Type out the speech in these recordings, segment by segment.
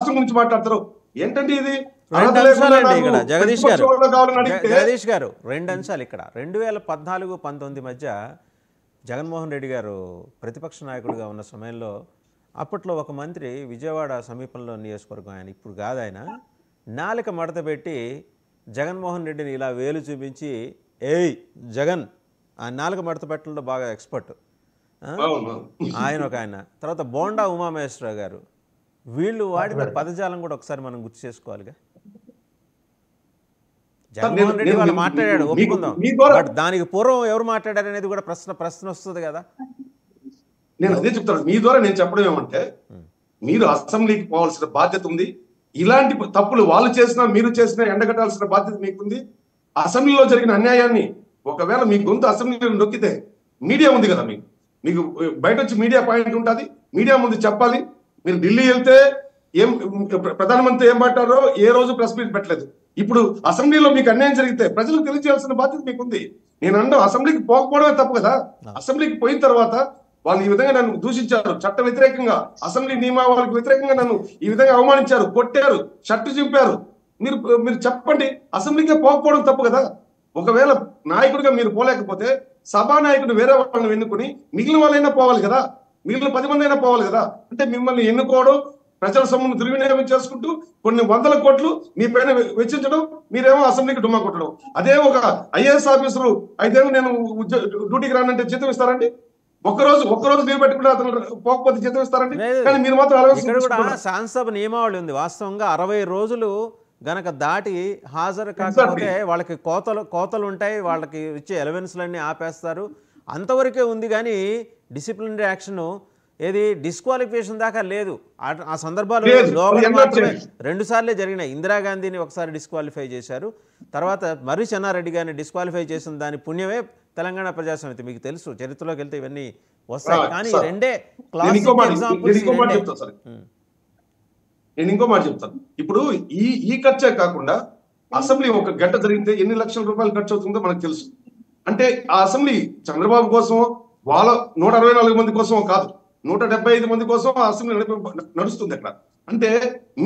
రాష్ట్రం గురించి మాట్లాడతారు. ఏంటంటే ఇది రెండు అంశాలండి ఇక్కడ జగదీష్ గారు. కావాలని అడిగితే జగదీష్ గారు 2 అంశాలు ఇక్కడ. 2014-19 మధ్య జగన్మోహన్ రెడ్డి గారు ప్రతిపక్ష నాయకుడిగా ఉన్న సమయంలో అప్పట్లో ఒక మంత్రి విజయవాడ సమీపంలో నియోజకవర్గం, ఆయన ఇప్పుడు కాదు, ఆయన నాలుక మడత పెట్టి జగన్మోహన్ రెడ్డిని ఇలా వేలు చూపించి ఏయ్ జగన్, ఆ నాలుక మడత పెట్టడంలో బాగా ఎక్స్పర్ట్ ఆయన ఒక ఆయన. తర్వాత బోండా ఉమామహేశ్వరరావు గారు, వీళ్ళు వాడిన పదజాలం కూడా ఒకసారి మనం గుర్తు చేసుకోవాలిగా. జగన్మోహన్ రెడ్డి వాళ్ళు మాట్లాడాడు ఒప్పుకుందాం, బట్ దానికి పూర్వం ఎవరు మాట్లాడారు అనేది కూడా ప్రశ్న వస్తుంది కదా. నేను అదే చెప్తాను. మీ ద్వారా నేను చెప్పడం ఏమంటే, మీరు అసెంబ్లీకి పోవాల్సిన బాధ్యత ఉంది. ఇలాంటి తప్పులు వాళ్ళు చేసినా మీరు చేసినా ఎండగట్టాల్సిన బాధ్యత మీకుంది. అసెంబ్లీలో జరిగిన అన్యాయాన్ని ఒకవేళ మీ గొంతు అసెంబ్లీలో నొక్కితే మీడియా ఉంది కదా, మీకు బయట వచ్చి మీడియా పాయింట్ ఉంటుంది, మీడియా ముందు చెప్పాలి. మీరు ఢిల్లీ వెళ్తే ఏం ప్రధానమంత్రి ఏం మాట్లాడారో ఏ రోజు ప్రెస్ మీట్ పెట్టలేదు. ఇప్పుడు అసెంబ్లీలో మీకు అన్యాయం జరిగితే ప్రజలకు తెలియజేయాల్సిన బాధ్యత మీకుంది. నేను అన్నా అసెంబ్లీకి పోకపోవడమే తప్పు కదా. అసెంబ్లీకి పోయిన తర్వాత వాళ్ళు ఈ విధంగా నన్ను దూషించారు, చట్ట వ్యతిరేకంగా, అసెంబ్లీ నియమావళికి వ్యతిరేకంగా నన్ను ఈ విధంగా అవమానించారు, కొట్టారు, షర్టు చింపారు. మీరు చెప్పండి, అసెంబ్లీకే పోకపోవడం తప్పు కదా. ఒకవేళ నాయకుడిగా మీరు పోలేకపోతే సభానాయకుడు వేరే వాళ్ళని ఎన్నుకుని మిగిలిన వాళ్ళైనా పోవాలి కదా, మిగిలిన 10 మంది అయినా పోవాలి కదా. అంటే మిమ్మల్ని ఎన్నుకోవడం, ప్రజల సొమ్మును దుర్వినియోగం చేసుకుంటూ కొన్ని వందల కోట్లు మీ పైన వెచ్చించడం, మీరేమో అసెంబ్లీకి డుమ్మా కొట్టడం. అదే ఒక ఐఏఎస్ ఆఫీసరు అయితే నేను డ్యూటీకి రానంటే జీతం ఇస్తారండి? ఒక్కరోజు లీవ్ పెట్టుకుంటే అతను పోకపోతే జీతం ఇస్తారండి? కానీ మీరు మాత్రం శాసనసభ నియమావళి ఉంది. వాస్తవంగా 60 రోజులు గనక దాటి హాజరు కాకపోతే వాళ్ళకి కోతలు ఉంటాయి, వాళ్ళకి ఇచ్చే ఎలవెన్స్లన్నీ ఆపేస్తారు, అంతవరకే ఉంది. కానీ డిసిప్లినరీ యాక్షన్ ఏది డిస్క్వాలిఫికేషన్ దాకా లేదు. ఆ సందర్భాలు లోపల మాత్రమే 2 సార్లే జరిగినాయి. ఇందిరాగాంధీని ఒకసారి డిస్క్వాలిఫై చేశారు, తర్వాత మర్రి చెన్నారెడ్డి గారిని డిస్క్వాలిఫై చేసిన దాని పుణ్యమే తెలంగాణ ప్రజాసమితి. మీకు తెలుసు, చరిత్రలోకి వెళ్తే ఇవన్నీ వస్తాయి. కానీ రెండే క్లాసిక్ ఎగ్జాంపుల్స్. నేను ఇంకో మాట చెప్తాను. ఇప్పుడు ఈ ఖర్చే కాకుండా అసెంబ్లీ ఒక గంట జరిగితే ఎన్ని లక్షల రూపాయలు ఖర్చు అవుతుందో మనకు తెలుసు. అంటే ఆ అసెంబ్లీ చంద్రబాబు కోసం, వాళ్ళ 164 మంది కోసం కాదు, 175 మంది కోసం ఆ అసెంబ్లీ నడుస్తుంది అక్కడ. అంటే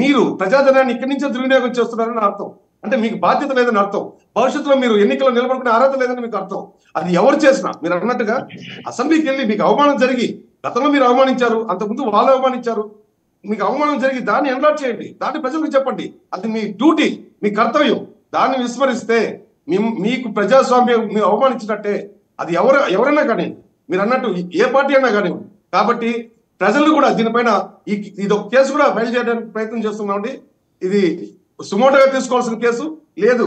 మీరు ప్రజాధనాన్ని ఇక్కడి నుంచే దుర్వినియోగం చేస్తున్నారని అర్థం. అంటే మీకు బాధ్యత లేదని అర్థం. భవిష్యత్తులో మీరు ఎన్నికల్లో నిలబడుకునే అర్హత లేదని మీకు అర్థం. అది ఎవరు చేసినా మీరు అన్నట్టుగా అసెంబ్లీకి వెళ్ళి మీకు అవమానం జరిగి, గతంలో మీరు అవమానించారు, అంతకుముందు వాళ్ళు అవమానించారు, మీకు అవమానం జరిగి దాన్ని ఎన్లాట్ చేయండి, దాన్ని ప్రజలకు చెప్పండి. అది మీ డ్యూటీ, మీ కర్తవ్యం. దాన్ని విస్మరిస్తే మీకు ప్రజాస్వామ్యం మీరు అవమానించినట్టే. అది ఎవరైనా కానీ, మీరు అన్నట్టు ఏ పార్టీ అయినా కానివ్వండి. కాబట్టి ప్రజలు కూడా దీనిపైన ఇది ఒక కేసు కూడా ఫైల్ చేయడానికి ప్రయత్నం చేస్తున్నామండి. ఇది సుమోటోగా తీసుకోవాల్సిన కేసు లేదు.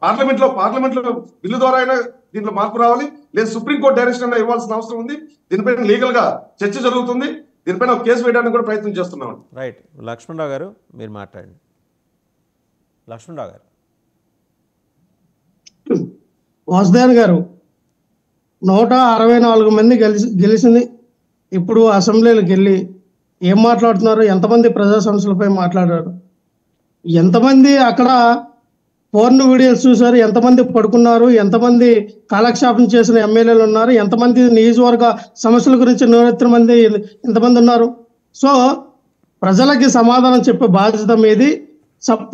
పార్లమెంట్ లో బిల్లు ద్వారా అయినా దీంట్లో మార్పు రావాలి, లేదు సుప్రీంకోర్టు డైరెక్షన్ అయినా ఇవ్వాల్సిన అవసరం ఉంది. దీనిపైన లీగల్ గా చర్చ జరుగుతుంది. దీనిపైన ఒక కేసు వేయడానికి కూడా ప్రయత్నం చేస్తున్నాం. రైట్. లక్ష్మణరావు గారు మీరు మాట్లాడండి. లక్ష్మణరావు గారు. వాసుదేవన్ గారు, 164 మంది గెలిచింది. ఇప్పుడు అసెంబ్లీలకు వెళ్ళి ఏం మాట్లాడుతున్నారు? ఎంతమంది ప్రజా సమస్యలపై మాట్లాడారు? ఎంతమంది అక్కడ పోర్న్ వీడియోస్ చూశారు? ఎంతమంది పడుకున్నారు? ఎంతమంది కాలక్షేపం చేసిన ఎమ్మెల్యేలు ఉన్నారు? ఎంతమంది నియోజకవర్గ సమస్యల గురించి ఎంతమంది ఉన్నారు? సో ప్రజలకి సమాధానం చెప్పే బాధ్యత మీది,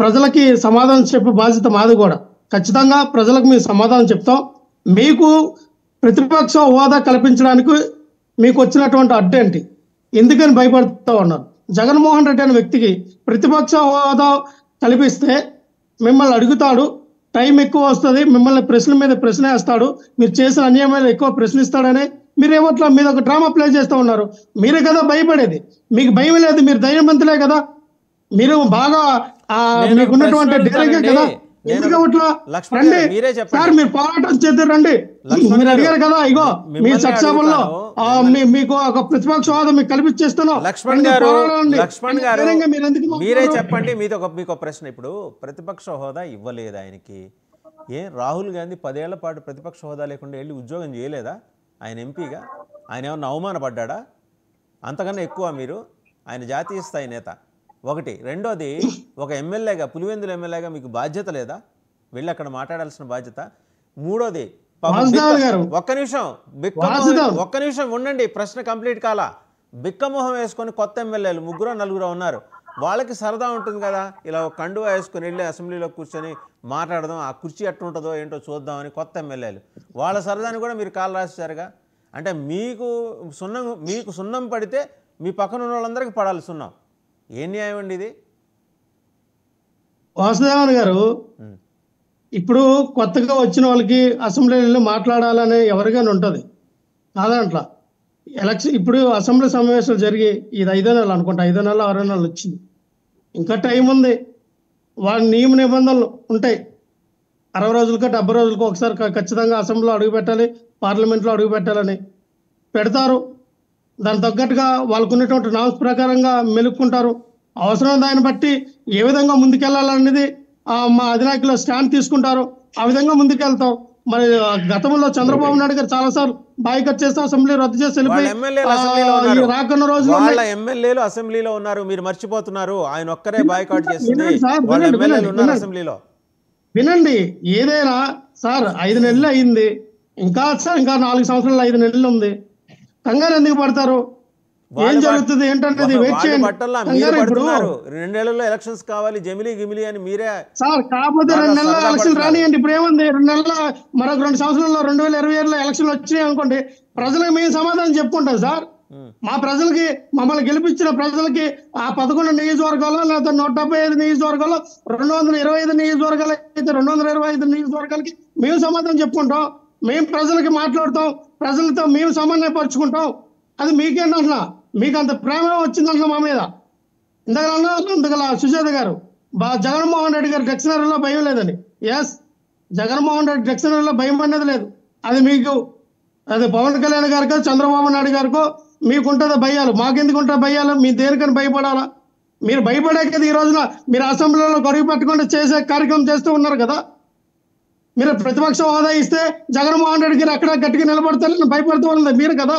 ప్రజలకి సమాధానం చెప్పే బాధ్యత మాది కూడా. ఖచ్చితంగా ప్రజలకు మేము సమాధానం చెప్తాం. మీకు ప్రతిపక్ష హోదా కల్పించడానికి మీకు వచ్చినటువంటి అడ్డేంటి? ఎందుకని భయపడుతూ ఉన్నారు? జగన్మోహన్ రెడ్డి అనే వ్యక్తికి ప్రతిపక్ష హోదా కల్పిస్తే మిమ్మల్ని అడుగుతాడు, టైం ఎక్కువ వస్తుంది, మిమ్మల్ని ప్రశ్న మీద ప్రశ్న వేస్తాడు, మీరు చేసిన అన్యాయాలు ఎక్కువ ప్రశ్నిస్తాడని మీరేమట్లా మీద ఒక డ్రామా ప్లే చేస్తూ ఉన్నారు. మీరే కదా భయపడేది, మీకు భయం లేదు, మీరు ధైర్యవంతులే కదా, మీరు బాగా మీకున్నటువంటి ధైర్యంగా కదా. సార్ మీరు పోరాటం చేద్దరు రండి, మీరు అడిగారు కదా, ఇగో మీ చట్టసభలో మీకు ఒక ప్రతిపక్ష హోదా మీకు కల్పించేస్తున్నాం. లక్ష్మణ్ గారు మీరే చెప్పండి. మీకు ప్రశ్న. ఇప్పుడు ప్రతిపక్ష హోదా ఇవ్వలేదు ఆయనకి. రాహుల్ గాంధీ 10 ఏళ్ల పాటు ప్రతిపక్ష హోదా లేకుండా వెళ్ళి ఉద్యోగం చేయలేదా ఆయన ఎంపీగా? ఆయన ఏమన్నా అవమానపడ్డా? అంతకన్నా ఎక్కువ మీరు? ఆయన జాతీయ స్థాయి నేత ఒకటి. రెండోది, ఒక ఎమ్మెల్యేగా, పులివెందుల ఎమ్మెల్యేగా మీకు బాధ్యత లేదా? వెళ్ళి అక్కడ మాట్లాడాల్సిన బాధ్యత. మూడోది, ఒక్క నిమిషం ఉండండి, ప్రశ్న కంప్లీట్ కాలా. బిక్కమొహం వేసుకొని కొత్త ఎమ్మెల్యేలు 3-4 ఉన్నారు, వాళ్ళకి సరదా ఉంటుంది కదా, ఇలా ఒక కండువా వేసుకొని వెళ్ళి అసెంబ్లీలో కూర్చొని మాట్లాడదాం, ఆ కుర్చీ ఎట్టుంటుందో ఏంటో చూద్దామని కొత్త ఎమ్మెల్యేలు వాళ్ళ సరదాని కూడా మీరు కాలు రాసేసారుగా. అంటే మీకు సున్నం పడితే మీ పక్కన ఉన్న వాళ్ళందరికీ పడాలి సున్నం. ఏం న్యాయం అండి ఇది? వాసుదేవన్ గారు, ఇప్పుడు కొత్తగా వచ్చిన వాళ్ళకి అసెంబ్లీలో మాట్లాడాలని ఎవరికైనా ఉంటుంది కాదంట్లా. ఎలక్షన్ ఇప్పుడు అసెంబ్లీ సమావేశాలు జరిగి ఇది 5వ నెల అనుకుంటా, 5వ నెల 6వ నెల వచ్చింది, ఇంకా టైం ఉంది. వాళ్ళ నియమ నిబంధనలు ఉంటాయి. 60 రోజులకో 70 రోజులకో ఒకసారి ఖచ్చితంగా అసెంబ్లీలో అడుగు పెట్టాలి, పార్లమెంట్లో అడుగు పెట్టాలని పెడతారు. దాని తగ్గట్టుగా వాళ్ళకు ఉన్నటువంటి నామ్స్ ప్రకారంగా మెలుక్కుంటారు. అవసరం దాన్ని బట్టి ఏ విధంగా ముందుకెళ్లాలనేది మా అధినాయకులు స్టాండ్ తీసుకుంటారు, ఆ విధంగా ముందుకెళ్తాం. మరి గతంలో చంద్రబాబు నాయుడు గారు చాలాసార్లు బాయ్కట్ చేస్తే అసెంబ్లీ రద్దు చేసి రాకున్న రోజు వాళ్ళ ఎమ్మెల్యేలు అసెంబ్లీలో ఉన్నారు, మీరు మర్చిపోతున్నారు. ఆయన ఒక్కరే బాయ్కాట్ చేస్తుంది, అసెంబ్లీలో. వినండి, ఏదైనా సార్ 5 నెలలు అయింది, ఇంకా 4 సంవత్సరాలు 5 నెలలు ఉంది. కంగారు ఎందుకు పడతారు? ఏం జరుగుతుంది ఏంటంటే వెయిట్ చేయండి. 2 నెలల్లో ఎలక్షన్స్ కావాలి జమిలీ గిమిలీ అని మీరే సార్. కాకపోతే 2 నెలల ఎలక్షన్ రానియండి. ఇప్పుడు ఏముంది, 2 నెలల మరొక 2 సంవత్సరాల్లో 2027లో ఎలక్షన్లు వచ్చినాయి అనుకోండి, ప్రజలకు మేము సమాధానం చెప్పుకుంటాం సార్. మా ప్రజలకి, మమ్మల్ని గెలిపించిన ప్రజలకి ఆ 11 నియోజకవర్గాల్లో లేదా 175 నియోజకవర్గాల్లో 225 నియోజకవర్గాలు అయితే 225 నియోజకవర్గాలకి మేము సమాధానం చెప్పుకుంటాం. మేము ప్రజలకి మాట్లాడుతాం, ప్రజలతో మేము సమన్వయపరుచుకుంటాం. అది మీకేంటంటున్నా, మీకు అంత ప్రేమ వచ్చిందంటున్నా మా మీద. ఇంతకల సుజాత గారు జగన్మోహన్ రెడ్డి గారు డిక్షనరీలో భయం లేదని. ఎస్, జగన్మోహన్ రెడ్డి డిక్షనరీలో భయం అనేది లేదు. అది మీకు, అది పవన్ కళ్యాణ్ గారికో చంద్రబాబు నాయుడు గారికో మీకుంటుందా భయాలు? మాకెందుకు ఉంటా భయాలు? మీ దేనికని భయపడాలా? మీరు భయపడే కదా ఈ రోజున మీరు అసెంబ్లీలో గొడవ పెట్టుకుంటూ చేసే కార్యక్రమం చేస్తూ ఉన్నారు కదా. మీరు ప్రతిపక్ష హోదా ఇస్తే జగన్మోహన్ రెడ్డి గారు అక్కడ గట్టిగా నిలబడతారని భయపడుతూ ఉన్నది మీరు కదా.